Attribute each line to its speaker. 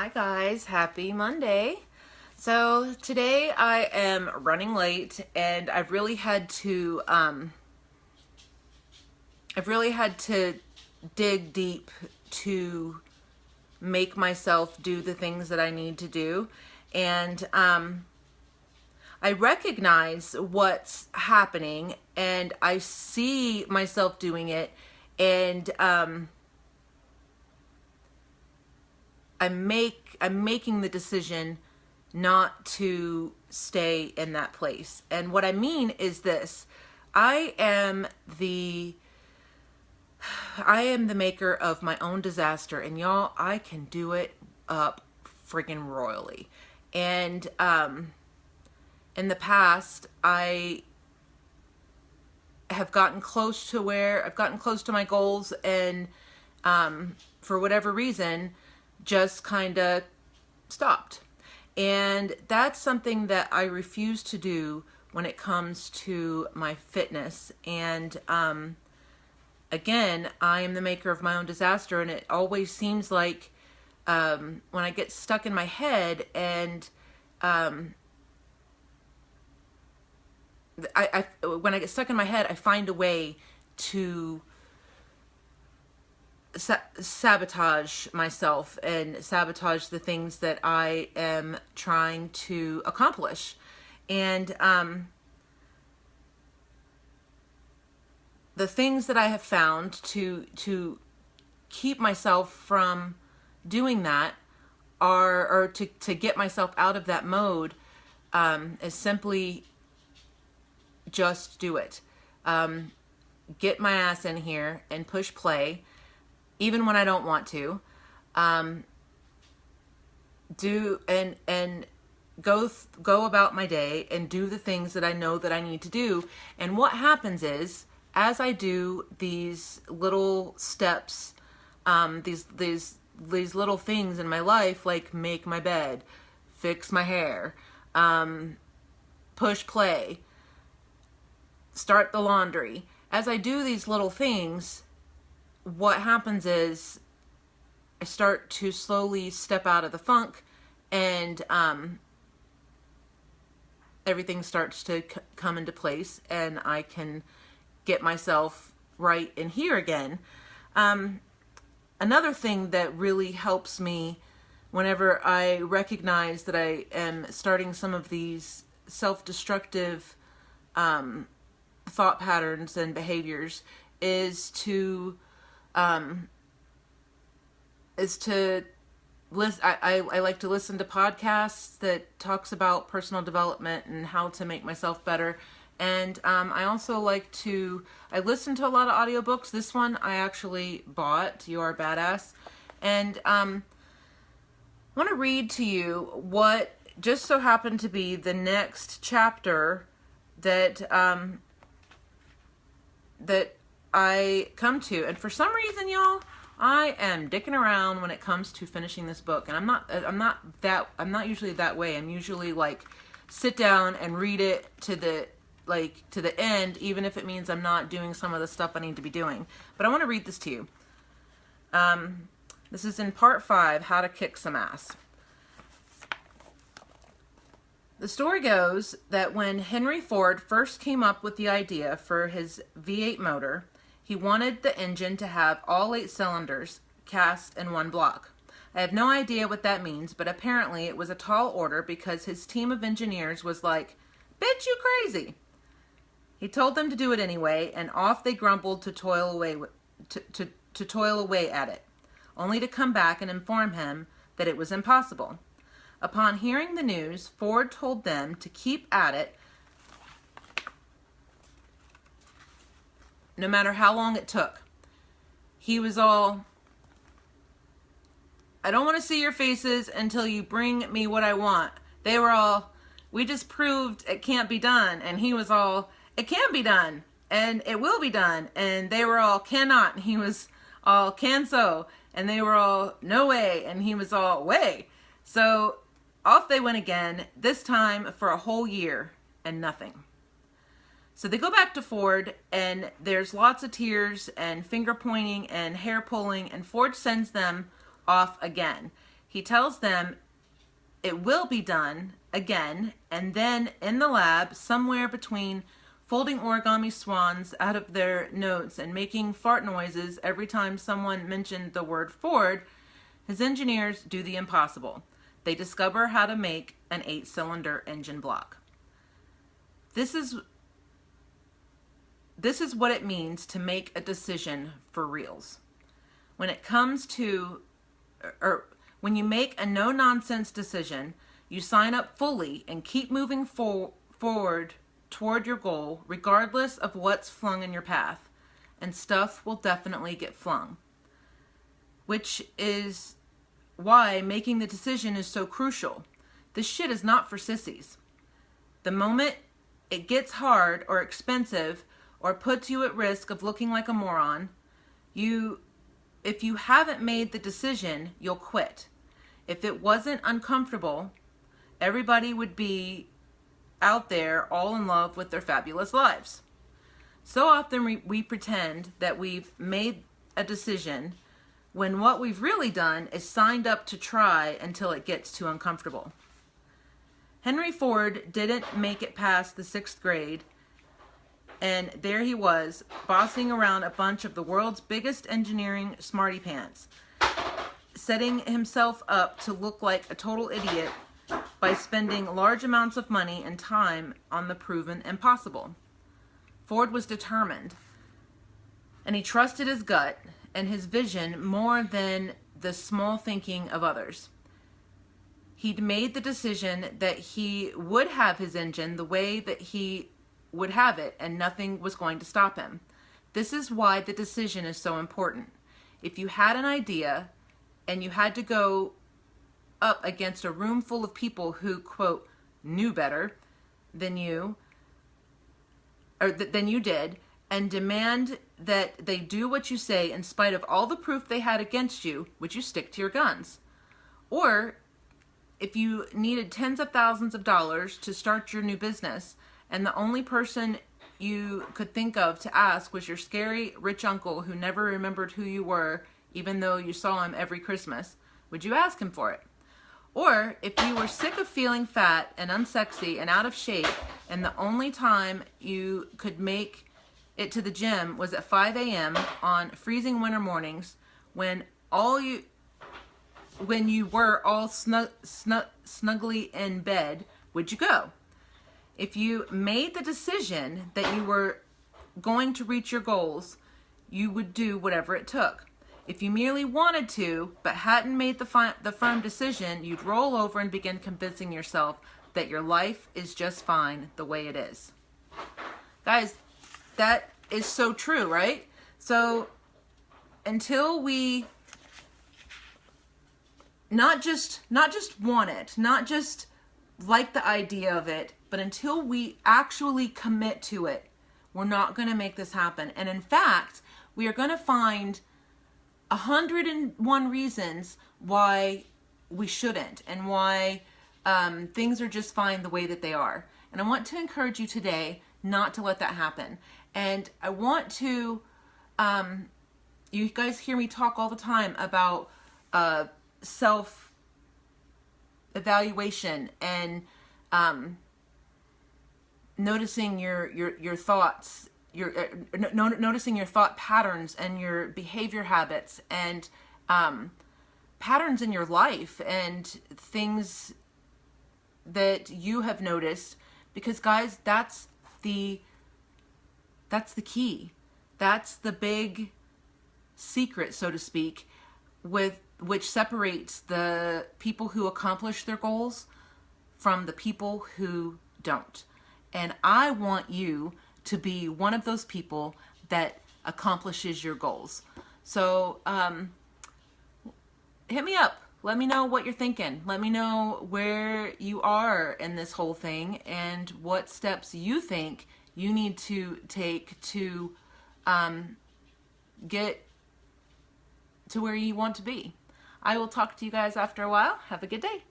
Speaker 1: Hi guys, happy Monday. So today I am running late and I've really had to dig deep to make myself do the things that I need to do. And I recognize what's happening and I see myself doing it, and I'm making the decision not to stay in that place. And what I mean is this: I am the maker of my own disaster, and y'all, I can do it up freaking royally. And in the past, I have gotten close to my goals, and for whatever reason, just kind of stopped. And that's something that I refuse to do when it comes to my fitness. And again, I am the maker of my own disaster, and it always seems like when I get stuck in my head and when I get stuck in my head, I find a way to sabotage myself and sabotage the things that I am trying to accomplish. And the things that I have found to keep myself from doing that or to get myself out of that mode is simply just do it. Get my ass in here and push play, even when I don't want to. Do and go about my day and do the things that I know that I need to do. And what happens is, as I do these little steps, these little things in my life, like make my bed, fix my hair, push play, start the laundry. As I do these little things, what happens is I start to slowly step out of the funk, and everything starts to come into place, and I can get myself right in here again. Another thing that really helps me whenever I recognize that I am starting some of these self-destructive thought patterns and behaviors is to listen. I like to listen to podcasts that talks about personal development and how to make myself better. And I also I listen to a lot of audiobooks. This one I actually bought, You Are Badass. And I want to read to you what just so happened to be the next chapter that that I come to. And for some reason, y'all, I am dicking around when it comes to finishing this book. And I'm not usually that way. I'm usually like sit down and read it to the end, even if it means I'm not doing some of the stuff I need to be doing. But I want to read this to you. This is in part 5, How to Kick Some Ass. The story goes that when Henry Ford first came up with the idea for his V8 motor, he wanted the engine to have all 8 cylinders cast in one block. I have no idea what that means, but apparently it was a tall order because his team of engineers was like, "Bitch, you crazy." He told them to do it anyway, and off they grumbled to toil away at it, only to come back and inform him that it was impossible. Upon hearing the news, Ford told them to keep at it no matter how long it took. He was all, "I don't want to see your faces until you bring me what I want." They were all, "We just proved it can't be done." And he was all, "It can be done, and it will be done." And they were all, "Cannot." And he was all, "Can so." And they were all, "No way." And he was all, "Way." So off they went again, this time for a whole year, and nothing. So they go back to Ford, and there's lots of tears and finger pointing and hair pulling, and Ford sends them off again. He tells them it will be done again, and then in the lab, somewhere between folding origami swans out of their notes and making fart noises every time someone mentioned the word Ford, his engineers do the impossible. They discover how to make an 8-cylinder engine block. This is what it means to make a decision for reals. When it comes to, or when you make a no-nonsense decision, you sign up fully and keep moving forward toward your goal, regardless of what's flung in your path. And stuff will definitely get flung. Which is why making the decision is so crucial. This shit is not for sissies. The moment it gets hard or expensive or puts you at risk of looking like a moron, if you haven't made the decision, you'll quit. If it wasn't uncomfortable, everybody would be out there all in love with their fabulous lives. So often we pretend that we've made a decision when what we've really done is signed up to try until it gets too uncomfortable. Henry Ford didn't make it past the 6th grade, and there he was, bossing around a bunch of the world's biggest engineering smarty pants, setting himself up to look like a total idiot by spending large amounts of money and time on the proven impossible. Ford was determined, and he trusted his gut and his vision more than the small thinking of others. He'd made the decision that he would have his engine the way that he would have it, and nothing was going to stop him. This is why the decision is so important. If you had an idea and you had to go up against a room full of people who, quote, knew better than you, or than you did, and demand that they do what you say in spite of all the proof they had against you, would you stick to your guns? Or if you needed tens of thousands of dollars to start your new business, and the only person you could think of to ask was your scary rich uncle who never remembered who you were, even though you saw him every Christmas, would you ask him for it? Or if you were sick of feeling fat and unsexy and out of shape, and the only time you could make it to the gym was at 5 a.m. on freezing winter mornings when you were all snugly in bed, would you go? If you made the decision that you were going to reach your goals, you would do whatever it took. If you merely wanted to, but hadn't made the firm decision, you'd roll over and begin convincing yourself that your life is just fine the way it is. Guys, that is so true, right? So until we not just want it, not just like the idea of it, but until we actually commit to it, we're not going to make this happen. And in fact, we are going to find 101 reasons why we shouldn't, and why things are just fine the way that they are. And I want to encourage you today not to let that happen. And I want to, you guys hear me talk all the time about self-evaluation and noticing your thoughts, noticing your thought patterns and your behavior habits and patterns in your life and things that you have noticed, because guys, that's the key. That's the big secret, so to speak, which separates the people who accomplish their goals from the people who don't. And I want you to be one of those people that accomplishes your goals. So hit me up. Let me know what you're thinking. Let me know where you are in this whole thing and what steps you think you need to take to get to where you want to be. I will talk to you guys after a while. Have a good day.